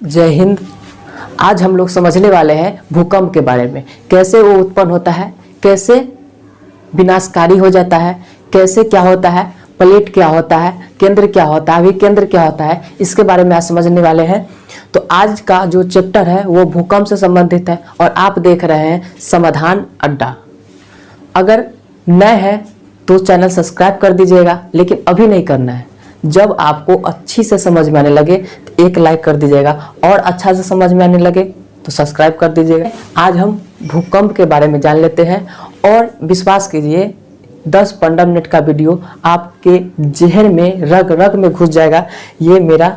जय हिंद। आज हम लोग समझने वाले हैं भूकंप के बारे में, कैसे वो उत्पन्न होता है, कैसे विनाशकारी हो जाता है, कैसे क्या होता है, प्लेट क्या होता है, केंद्र क्या होता है, अभिकेंद्र क्या होता है, इसके बारे में आज समझने वाले हैं। तो आज का जो चैप्टर है वो भूकंप से संबंधित है और आप देख रहे हैं समाधान अड्डा। अगर नए हैं तो चैनल सब्सक्राइब कर दीजिएगा, लेकिन अभी नहीं करना है। जब आपको अच्छी से समझ में आने लगे तो एक लाइक कर दीजिएगा और अच्छा से समझ में आने लगे तो सब्सक्राइब कर दीजिएगा। आज हम भूकंप के बारे में जान लेते हैं और विश्वास कीजिए 10-15 मिनट का वीडियो आपके जहन में रग रग में घुस जाएगा, ये मेरा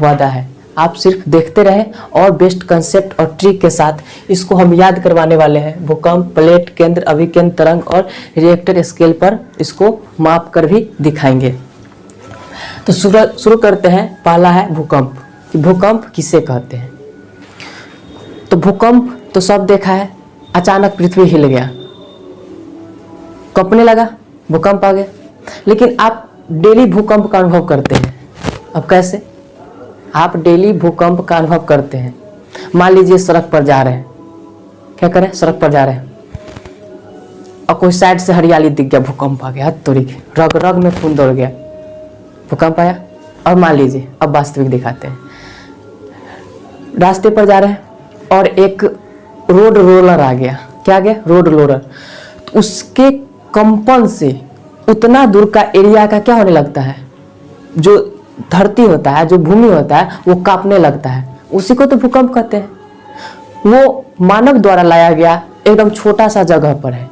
वादा है। आप सिर्फ देखते रहें और बेस्ट कंसेप्ट और ट्रिक के साथ इसको हम याद करवाने वाले हैं। भूकंप, प्लेट, केंद्र, अभिकेंद्र, तरंग और रिएक्टर स्केल पर इसको माप कर भी दिखाएंगे। तो शुरू करते हैं। पहला है भूकंप, कि भूकंप किसे कहते हैं। तो भूकंप तो सब देखा है, अचानक पृथ्वी हिल गया, कंपने लगा, भूकंप आ गया। लेकिन आप डेली भूकंप का अनुभव करते हैं। अब कैसे? आप डेली भूकंप का अनुभव करते हैं। मान लीजिए सड़क पर जा रहे हैं, क्या करें, सड़क पर जा रहे हैं और कोई साइड से हरियाली दिख गया, भूकंप आ गया, तोड़ी के रग रग में खून दौड़ गया, भूकंप आया। और मान लीजिए अब वास्तविक दिखाते हैं, रास्ते पर जा रहे हैं और एक रोड रोलर आ गया। क्या आ गया? Road roller. तो उसके कंपन से उतना दूर का एरिया का क्या होने लगता है, जो धरती होता है, जो भूमि होता है, वो कांपने लगता है। उसी को तो भूकंप कहते हैं। वो मानव द्वारा लाया गया एकदम छोटा सा जगह पर है,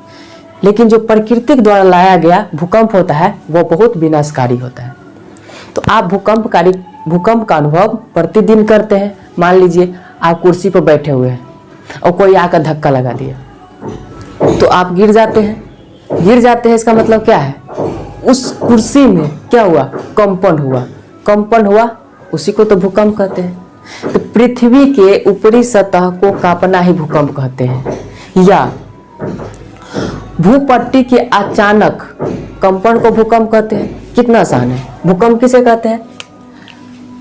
लेकिन जो प्रकृति द्वारा लाया गया भूकंप होता है वो बहुत विनाशकारी होता है। तो आप भूकंप का अनुभव प्रतिदिन करते हैं। मान लीजिए आप कुर्सी पर बैठे हुए हैं और कोई आकर धक्का लगा दिया तो आप गिर जाते हैं। गिर जाते हैं इसका मतलब क्या है? उस कुर्सी में क्या हुआ? कंपन हुआ, उसी को तो भूकंप कहते हैं। तो पृथ्वी के ऊपरी सतह को कांपना ही भूकंप कहते हैं। या भूपट्टी के अचानक कंपन को भूकंप कहते हैं। कितना आसान है। भूकंप किसे कहते हैं?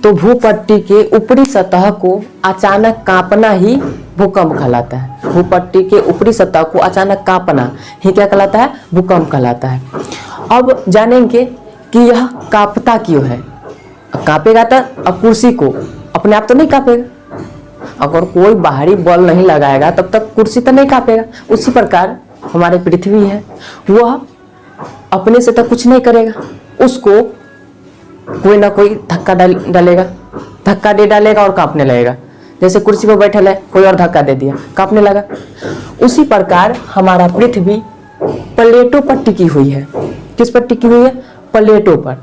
तो भूपट्टी के ऊपरी सतह को अचानक कांपना ही भूकंप कहलाता है। भूपट्टी के ऊपरी सतह को अचानक कांपना ही क्या कहलाता है? भूकंप कहलाता है। अब जानेंगे कि यह कांपता क्यों है। कांपेगा तो अब कुर्सी को अपने आप तो नहीं कांपेगा। अगर कोई बाहरी बल नहीं लगाएगा तब तक कुर्सी तो नहीं कांपेगा। उसी प्रकार हमारे पृथ्वी है, वह अपने से तो कुछ नहीं करेगा, उसको कोई ना कोई धक्का डालेगा, धक्का दे डालेगा और कांपने लगेगा। जैसे कुर्सी पर बैठल है, कोई और धक्का दे दिया, कांपने लगा। उसी प्रकार हमारा पृथ्वी प्लेटों पर टिकी हुई है। किस पर टिकी हुई है? प्लेटों पर।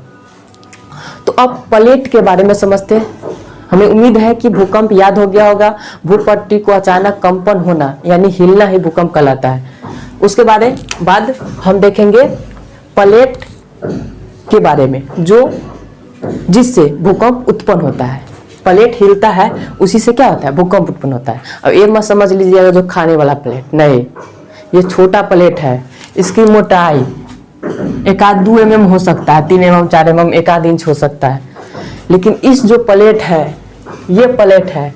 तो अब प्लेट के बारे में समझते हैं। हमें उम्मीद है कि भूकंप याद हो गया होगा। भूपट्टी को अचानक कंपन होना यानी हिलना ही भूकंप कहलाता है। उसके बाद हम देखेंगे प्लेट के बारे में, जो जिससे भूकंप उत्पन्न होता है। प्लेट हिलता है, उसी से क्या होता है? भूकंप उत्पन्न होता है। अब ये मत समझ लीजिएगा जो खाने वाला प्लेट, नहीं, ये छोटा प्लेट है। इसकी मोटाई 1-2 mm हो सकता है, 3 mm 4 mm 1 इंच हो सकता है। लेकिन इस जो प्लेट है, ये प्लेट है,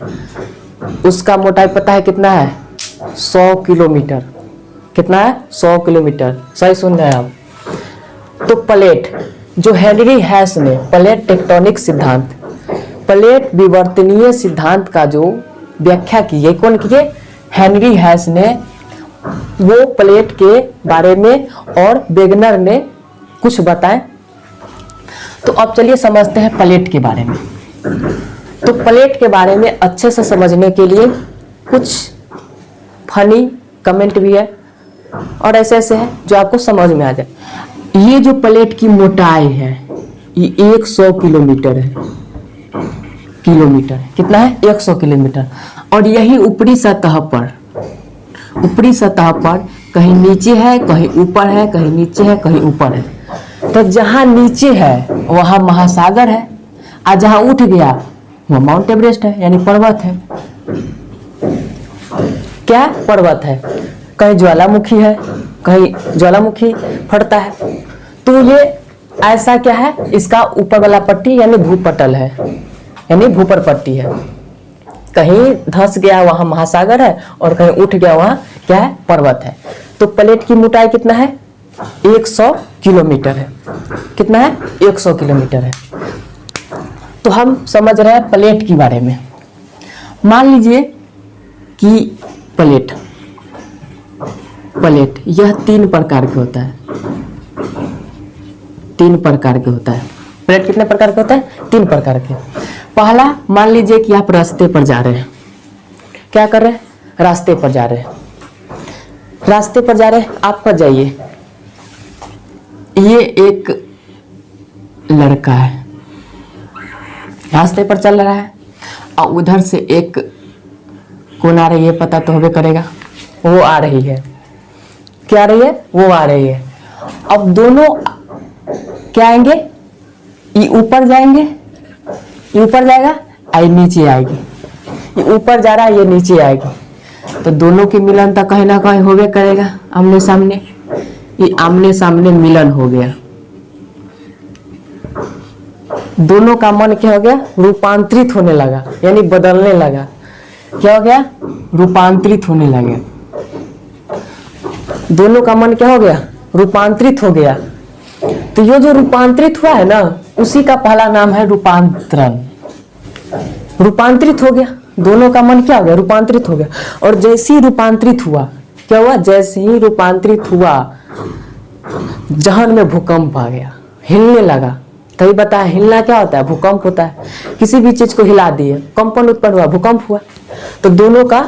उसका मोटाई पता है कितना है? 100 किलोमीटर। कितना है? 100 किलोमीटर। सही सुन रहे हैं आप। तो प्लेट जो हेनरी हैश ने प्लेट टेक्टोनिक सिद्धांत, प्लेट विवर्तनीय सिद्धांत का जो व्याख्या की है, कौन की है? हेनरी हैश ने। वो प्लेट के बारे में और वेगनर ने कुछ बताएं। तो अब चलिए समझते हैं प्लेट के बारे में। तो प्लेट के बारे में अच्छे से समझने के लिए कुछ फनी कमेंट भी है और ऐसे है जो आपको समझ में आ जाए। ये जो प्लेट की मोटाई है ये 100 किलोमीटर है। कितना है? 100 किलोमीटर। और यही ऊपरी सतह पर कहीं नीचे है, कहीं ऊपर है, कहीं नीचे है, कहीं ऊपर है। तो जहां नीचे है वहां महासागर है, और जहां उठ गया वह माउंट एवरेस्ट है, यानी पर्वत है। क्या पर्वत है? कहीं ज्वालामुखी है, कहीं ज्वालामुखी फटता है। तो ये ऐसा क्या है? इसका ऊपर वाला पट्टी यानी भूपटल है, यानी भूपर पट्टी है। कहीं धंस गया वहां महासागर है और कहीं उठ गया वहां क्या है, पर्वत है। तो प्लेट की मोटाई कितना है, 100 किलोमीटर है। कितना है, 100 किलोमीटर है। तो हम समझ रहे हैं प्लेट के बारे में। मान लीजिए कि प्लेट यह 3 प्रकार के होता है। 3 प्रकार के होता है। प्लेट कितने प्रकार के होता है, 3 प्रकार के। पहला, मान लीजिए कि आप रास्ते पर जा रहे हैं। क्या कर रहे हैं, रास्ते पर जा रहे हैं। रास्ते पर जा रहे हैं, आप पर जाइए। ये एक लड़का है, रास्ते पर चल रहा है और उधर से एक कौन आ रही है पता तो होबे करेगा, वो आ रही है। क्या आ रही है, वो आ रही है। अब दोनों क्या आएंगे, ये ऊपर जाएंगे, ये ऊपर जाएगा, आई नीचे आएगी। ये ऊपर जा रहा है, ये नीचे आएगी। तो दोनों की मिलन तो कहीं ना कहीं होबे करेगा, आमने सामने। ये आमने सामने मिलन हो गया। दोनों का मन क्या हो गया, रूपांतरित होने लगा, यानी बदलने लगा। क्या हो गया, रूपांतरित होने लगे। दोनों का मन क्या हो गया, रूपांतरित हो गया। तो ये जो रूपांतरित हुआ है ना, उसी का पहला नाम है रूपांतरण। रूपांतरित हो गया, दोनों का मन क्या हो गया, रूपांतरित हो गया। और जैसे ही रूपांतरित हुआ, क्या हुआ, जैसे ही रूपांतरित हुआ, जहान में भूकंप आ गया, हिलने लगा। तभी बताया हिलना क्या होता है, भूकंप होता है। किसी भी चीज को हिला दिए, कंपन उत्पन्न हुआ, भूकंप हुआ। तो दोनों का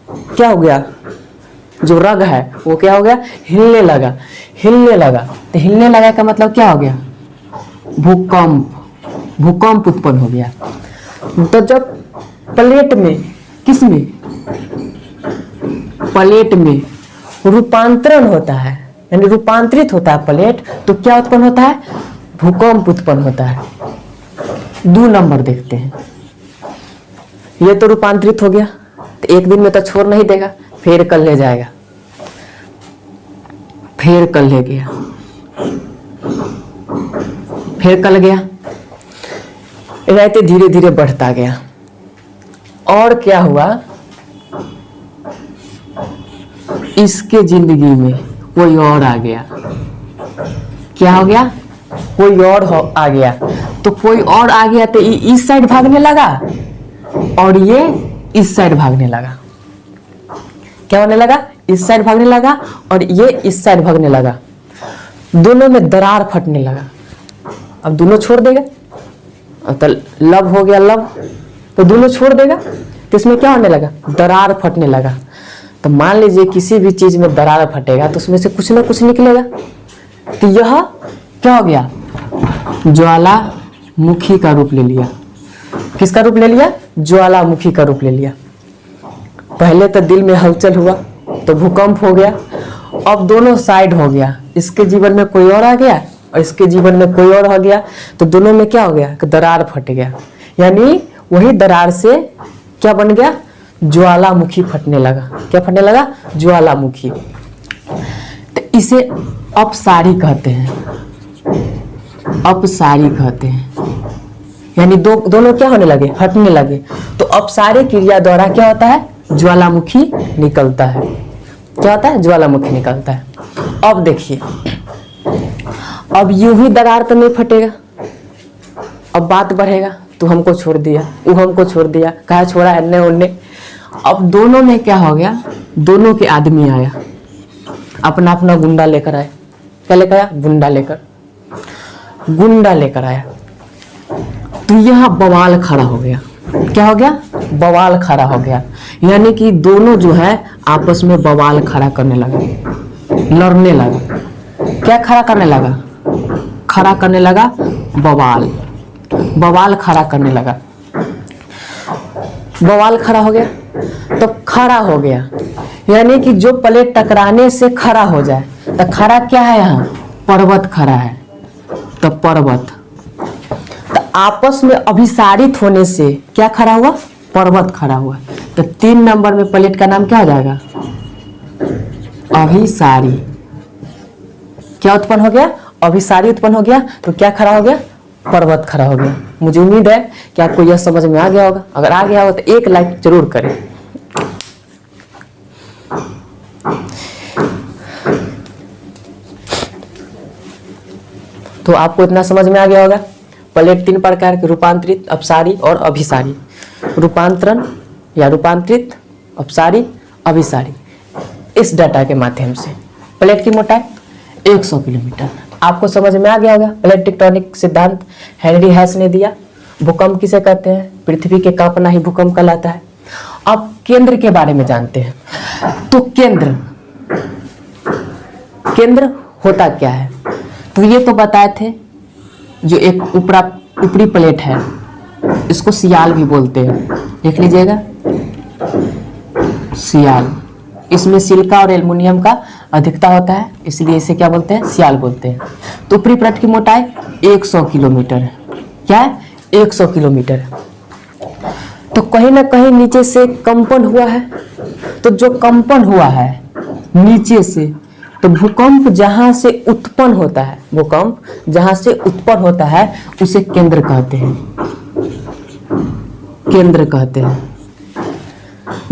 क्या हो गया, जो रग है वो क्या हो गया, हिलने लगा। हिलने लगा, तो हिलने लगा का मतलब क्या हो गया, भूकंप। भूकंप उत्पन्न हो गया। तो जब प्लेट में, किस में, प्लेट में रूपांतरण होता है, यानी रूपांतरित होता है प्लेट, तो क्या उत्पन्न होता है, भूकंप उत्पन्न होता है। 2 नंबर देखते हैं। ये तो रूपांतरित हो गया, तो एक दिन में तो छोड़ नहीं देगा, फिर कल ले जाएगा, फिर कल ले गया, फिर कल गया, रहते धीरे धीरे बढ़ता गया। और क्या हुआ, इसके जिंदगी में कोई और आ गया। क्या हो गया, कोई और आ गया। तो कोई और आ गया तो ये इस साइड भागने लगा और ये इस साइड भागने लगा। क्या होने लगा, इस साइड भागने लगा और ये इस साइड भागने लगा। दोनों में दरार फटने लगा। अब दोनों छोड़ देगा, तो लव हो गया, लव, तो दोनों छोड़ देगा। तो इसमें क्या होने लगा, दरार फटने लगा। तो मान लीजिए किसी भी चीज में दरार फटेगा तो उसमें से कुछ ना कुछ निकलेगा। तो यह क्या हो गया, ज्वालामुखी का रूप ले लिया। किसका रूप ले लिया, ज्वालामुखी का रूप ले लिया। पहले तो दिल में हलचल हुआ तो भूकंप हो गया, अब दोनों साइड हो गया। इसके जीवन में कोई और आ गया और इसके जीवन में कोई और आ गया, तो दोनों में क्या हो गया, दरार फट गया। यानी वही दरार से क्या बन गया, ज्वालामुखी फटने लगा। क्या फटने लगा, ज्वालामुखी। तो इसे अपसारी कहते हैं, अपसारी कहते हैं। यानी दोनों क्या होने लगे, हटने लगे। तो अपसारी क्रिया द्वारा क्या होता है, ज्वालामुखी निकलता है। क्या होता है, ज्वालामुखी निकलता है। अब देखिए, अब यूं ही दरार तो नहीं फटेगा, अब बात बढ़ेगा। तू हमको छोड़ दिया, वो हमको छोड़ दिया, कहा छोड़ा एने ओने। अब दोनों में क्या हो गया, दोनों के आदमी आया, अपना अपना गुंडा लेकर आया। क्या लेकर आया, गुंडा लेकर, गुंडा लेकर आया। तो यह बवाल खड़ा हो गया। क्या हो गया, बवाल खड़ा हो गया। यानी कि दोनों जो है आपस में बवाल खड़ा करने लगा, लड़ने लगा। क्या खड़ा करने लगा, खड़ा करने लगा, बवाल, बवाल खड़ा करने लगा। बवाल खड़ा हो गया, तो खड़ा हो गया यानी कि जो प्लेट टकराने से खड़ा हो जाए। तो खड़ा क्या है, यहाँ पर्वत खड़ा है, तो पर्वत। तो आपस में अभिसारित होने से क्या खड़ा हुआ, पर्वत खड़ा हुआ। तो 3 नंबर में प्लेट का नाम क्या हो जाएगा, अभिसारी। क्या उत्पन्न हो गया, अभिसारी उत्पन्न हो गया। तो क्या खड़ा हो गया, पर्वत खड़ा हो गया। मुझे उम्मीद है कि आपको यह समझ में आ गया होगा। अगर आ गया हो तो एक लाइक जरूर करें। तो आपको इतना समझ में आ गया होगा। प्लेट 3 प्रकार के, रूपांतरित, अपसारी और अभिसारी। रूपांतरण या रूपांतरित, अपसारी, अभिसारी। इस डाटा के माध्यम से प्लेट की मोटाई 100 किलोमीटर। आपको समझ में आ गया होगा। प्लेट टेक्टोनिक सिद्धांत हेनरी हैश ने दिया। भूकंप किसे कहते हैं? पृथ्वी के कांपना ही भूकंप कहलाता है। अब केंद्र के बारे में जानते हैं। तो केंद्र होता क्या है? तो ये तो बताए थे, जो एक ऊपरी प्लेट है, इसको सियाल भी बोलते हैं। देख लीजिएगा, सियाल। इसमें सिलिका और एल्युमिनियम का अधिकता होता है, इसलिए इसे क्या बोलते हैं? सियाल बोलते हैं। तो ऊपरी प्लेट की मोटाई 100 किलोमीटर है। क्या है? 100 किलोमीटर। तो कहीं ना कहीं नीचे से कंपन हुआ है। तो जो कंपन हुआ है नीचे से, तो भूकंप जहां से उत्पन्न होता है, भूकंप जहां से उत्पन्न होता है उसे केंद्र कहते हैं। केंद्र कहते हैं।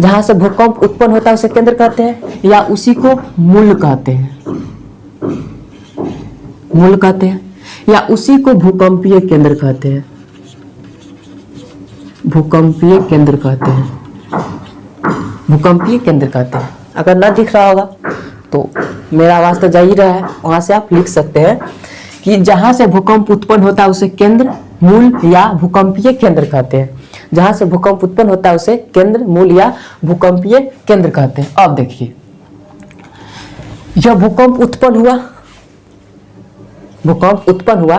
जहां से भूकंप उत्पन्न होता है उसे केंद्र कहते हैं, या उसी को मूल कहते हैं। मूल कहते हैं, या उसी को भूकंपीय केंद्र कहते हैं। भूकंपीय केंद्र कहते हैं। भूकंपीय केंद्र कहते हैं। अगर न दिख रहा होगा तो मेरा आवाज तो जा ही रहा है, वहां से आप लिख सकते हैं कि जहां से भूकंप उत्पन्न होता है उसे केंद्र, मूल या भूकंपीय केंद्र कहते हैं। जहां से भूकंप उत्पन्न होता है उसे केंद्र, मूल या भूकंपीय केंद्र कहते हैं। अब देखिए, जब भूकंप उत्पन्न हुआ,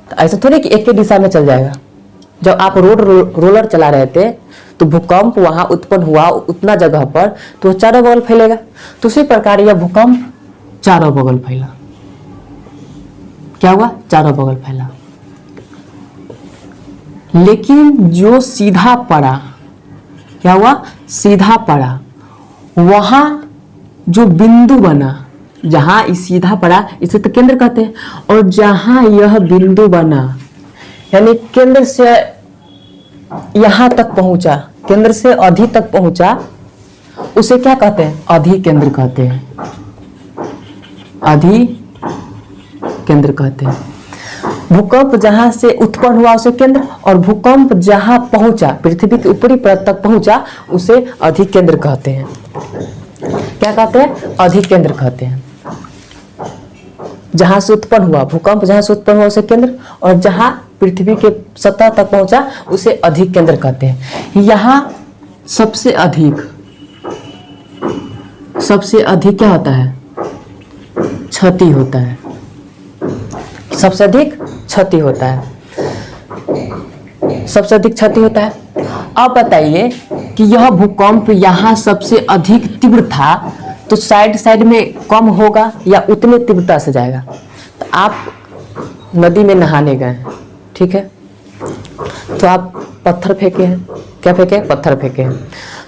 तो ऐसा थोड़ी कि एक ही दिशा में चल जाएगा। जब आप रोलर चला रहे थे तो भूकंप वहां उत्पन्न हुआ उतना जगह पर, तो चारों बगल फैलेगा। तो उसी प्रकार यह भूकंप चारों बगल फैला। क्या हुआ? चारों बगल फैला। लेकिन जो सीधा पड़ा, क्या हुआ? सीधा पड़ा। वहां जो बिंदु बना, जहां इस सीधा पड़ा, इसे तो केंद्र कहते हैं। और जहां यह बिंदु बना, यानी केंद्र से यहां तक पहुंचा, केंद्र से अधि तक पहुंचा, उसे क्या कहते हैं? अधि केंद्र कहते हैं। अधि केंद्र कहते हैं। भूकंप जहां से उत्पन्न हुआ उसे केंद्र, और भूकंप जहां पहुंचा, पृथ्वी के ऊपरी परत तक पहुंचा, उसे अधि केंद्र कहते हैं। क्या कहते हैं? अधि केंद्र कहते हैं। जहां से उत्पन्न हुआ, भूकंप जहां से उत्पन्न हुआ उसे केंद्र, और जहां पृथ्वी के सतह तक पहुंचा उसे अधिक केंद्र कहते हैं। यहां सबसे अधिक क्या होता है? क्षति होता है। सबसे अधिक क्षति होता है। सबसे अधिक क्षति होता है। अब बताइए कि यह भूकंप यहां सबसे अधिक तीव्र था, तो साइड में कम होगा या उतने तीव्रता से जाएगा? तो आप नदी में नहाने गए, ठीक है, तो आप पत्थर फेंके हैं। क्या फेंके? पत्थर फेंके हैं।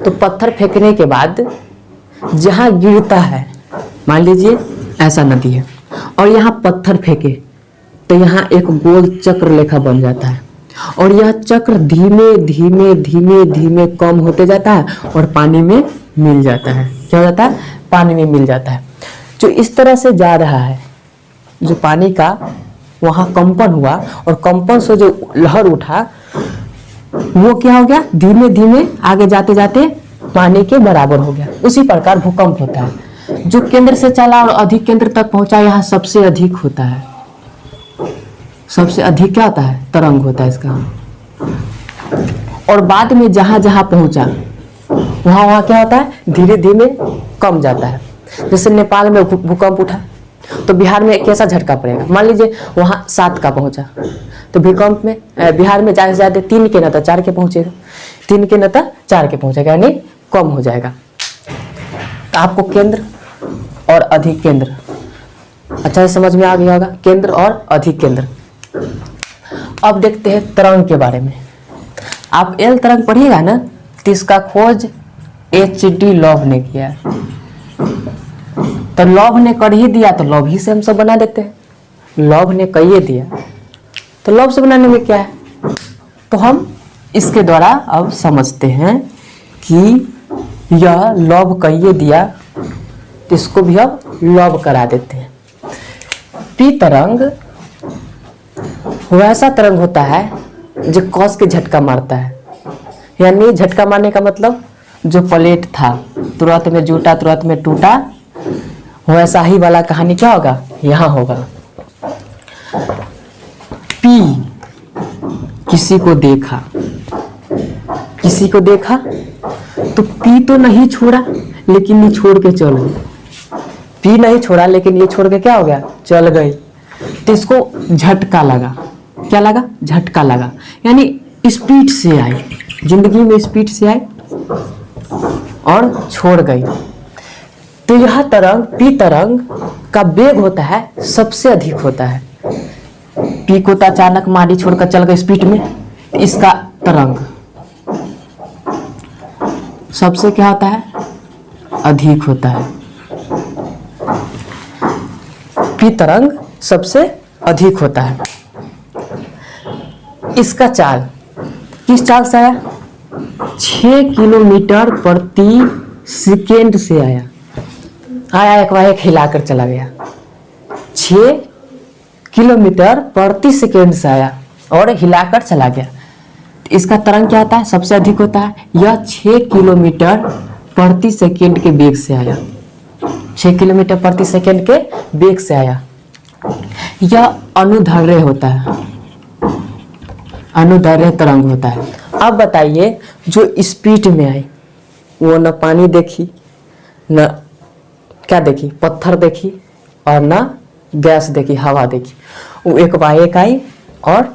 तो पत्थर फेंकने के बाद जहां गिरता है, मान लीजिए ऐसा नदी है और यहाँ पत्थर फेंके, तो यहाँ एक गोल चक्र लेखा बन जाता है, और यह चक्र धीमे धीमे धीमे धीमे कम होते जाता है और पानी में मिल जाता है। क्या हो जाता है? पानी में मिल जाता है। जो इस तरह से जा रहा है, जो पानी का वहां कंपन हुआ और कंपन से जो लहर उठा, वो क्या हो गया? धीमे धीमे आगे जाते जाते पानी के बराबर हो गया। उसी प्रकार भूकंप होता है। जो केंद्र से चला और अधिक केंद्र तक पहुंचा, यहाँ सबसे अधिक होता है। सबसे अधिक क्या होता है? तरंग होता है इसका। और बाद में जहां जहां पहुंचा वहां क्या होता है? धीरे धीरे कम जाता है। जैसे नेपाल में भूकंप उठा तो बिहार में कैसा झटका पड़ेगा? मान लीजिए वहां 7 का पहुंचा, तो भूकंप में बिहार में ज्यादा से ज्यादा 3 के न 4 के पहुंचेगा, 3 के न 4 के पहुंचेगा, यानी कम हो जाएगा। तो आपको केंद्र और अधिक केंद्र अच्छा से समझ में आ गया होगा। केंद्र और अधिक केंद्र। अब देखते हैं तरंग के बारे में। आप एल तरंग पढ़िएगा ना, तो इसका खोज H.D. लॉव ने किया। तो लॉव ने कर ही दिया, तो लॉव ही से हम सब बना देते हैं। लॉव ने कहिए दिया तो लॉब से बनाने में क्या है, तो हम इसके द्वारा अब समझते हैं कि यह लॉब कहिए दिया, तो इसको भी अब लॉब करा देते हैं। पी तरंग वैसा तरंग होता है जो कस के झटका मारता है, यानी झटका मारने का मतलब जो प्लेट था तुरंत में जुटा तुरंत में टूटा, वैसा ही वाला कहानी क्या होगा, यहाँ होगा। पी किसी को देखा, किसी को देखा तो पी तो नहीं छोड़ा लेकिन ये छोड़ के चल गई, पी नहीं छोड़ा लेकिन ये छोड़ के क्या हो गया, चल गई। तो इसको झटका लगा, क्या लगा, झटका लगा, यानी स्पीड से आई, जिंदगी में स्पीड से आई और छोड़ गई। तो यह तरंग पी तरंग का वेग होता है सबसे अधिक होता है। पी को तो अचानक मारी छोड़कर चल गए स्पीड में, इसका तरंग सबसे क्या होता है, अधिक होता है। पी तरंग सबसे अधिक होता है। इसका चाल किस चाल से आया, 6 किलोमीटर प्रति सेकेंड से आया, एक बार एक हिलाकर चला गया। 6 किलोमीटर प्रति सेकेंड से आया और हिलाकर चला गया। इसका तरंग क्या होता है, सबसे अधिक होता है। यह 6 किलोमीटर प्रति सेकेंड के वेग से आया, 6 किलोमीटर प्रति सेकेंड के वेग से आया। यह अनुदैर्ध्य होता है, अनुदैर्ध्य तरंग होता है। अब बताइए जो स्पीड में आई वो न पानी देखी, न क्या देखी, पत्थर देखी, और न गैस देखी, हवा देखी, वो एक बार एक आई और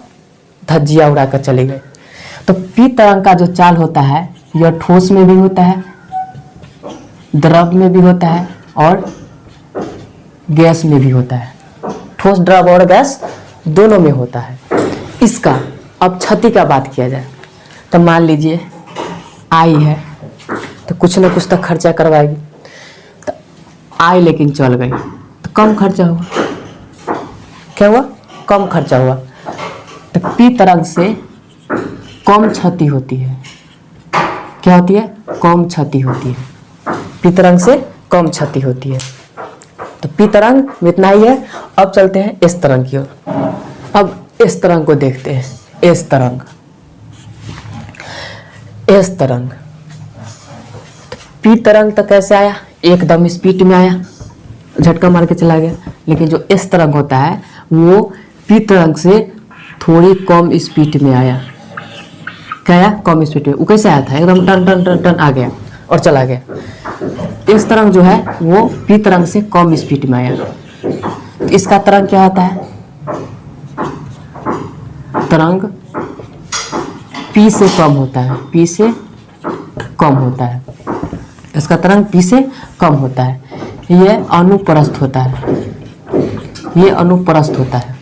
धज्जिया उड़ा कर चली गई। तो पी तरंग का जो चाल होता है यह ठोस में भी होता है, द्रव में भी होता है और गैस में भी होता है। ठोस, द्रव और गैस दोनों में होता है। इसका अब क्षति का बात किया जाए तो मान लीजिए आई है तो कुछ ना कुछ तो खर्चा करवाएगी, तो आई लेकिन चल गई तो कम खर्चा हुआ, क्या हुआ, कम खर्चा हुआ। तो पी तरंग से कम क्षति होती है, क्या होती है, कम क्षति होती है। पी तरंग से कम क्षति होती है। तो पी तरंग में इतना ही है। अब चलते हैं एस तरंग की ओर। अब एस तरंग को देखते हैं। एस तरंग, एस तरंग, पी तरंग तो कैसे आया, एकदम स्पीड में आया, झटका मार के चला गया। लेकिन जो एस तरंग होता है वो पी तरंग से थोड़ी कम स्पीड में आया। क्या आया, कम स्पीड में। वो कैसे आया था, एकदम टन टन टन टन आ गया और चला गया। इस तरंग जो है वो पी तरंग से कम स्पीड में आया। इसका तरंग क्या होता है, तरंग पी से कम होता है, पी से कम होता है। इसका तरंग पी से कम होता है। यह अनुप्रस्थ होता है, यह अनुप्रस्थ होता है।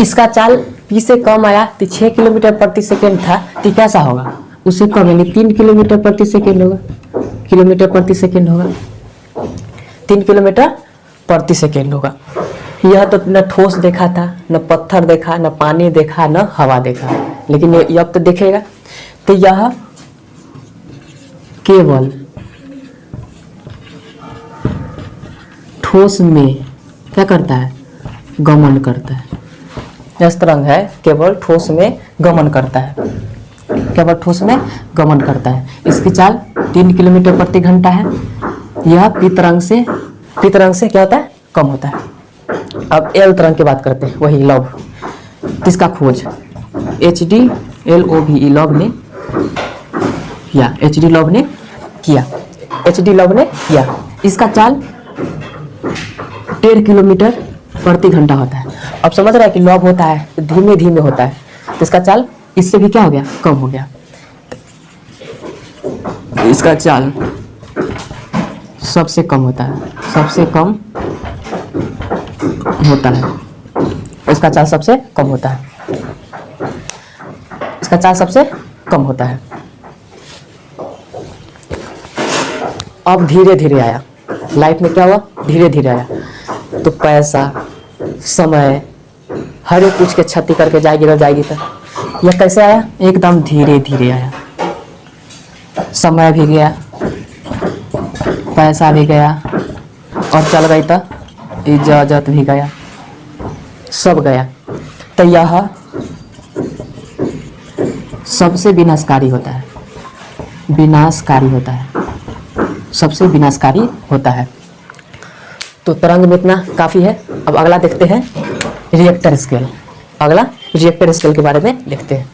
इसका चाल पी से कम आया तो 6 किलोमीटर प्रति सेकेंड था, तो कैसा होगा, उससे कम यानी 3 किलोमीटर प्रति सेकेंड होगा, किलोमीटर प्रति सेकेंड होगा, 3 किलोमीटर प्रति सेकेंड होगा। यह तो न ठोस देखा था, न पत्थर देखा, न पानी देखा, न हवा देखा, लेकिन ये अब तो देखेगा। तो यह केवल ठोस में क्या करता है, गमन करता है। इस तरंग है केवल ठोस में गमन करता है, केवल ठोस में गमन करता है। इसकी चाल 3 किलोमीटर प्रति घंटा है। यह पी तरंग से क्या होता है, कम होता है। अब एल तरंग की बात करते हैं, वही लॉब, किसका खोज HDLOV लॉब ने किया, HD लॉब ने किया, HD लॉब ने किया। इसका चाल 13 किलोमीटर प्रति घंटा होता है। अब समझ रहा है कि लॉब होता है धीमे धीमे होता है, तो इसका चाल इससे भी क्या हो गया, कम हो गया। इसका चाल सबसे कम होता है, सबसे कम होता है। इसका चाल सबसे कम होता है, इसका चाल सबसे कम होता है। अब धीरे धीरे आया, लाइफ में क्या हुआ, धीरे धीरे आया। तो पैसा, समय, हर एक कुछ के क्षति करके जाएगी रह जाएगी। तो यह कैसे आया? एकदम धीरे धीरे आया। समय भी गया, पैसा भी गया, और चल गई तो इज्जत भी गया, सब गया। तो यह सबसे विनाशकारी होता है, विनाशकारी होता है, सबसे विनाशकारी होता है। तो तरंग में इतना काफ़ी है। अब अगला देखते हैं रिएक्टर स्केल। अगला रिएक्टर स्केल के बारे में देखते हैं।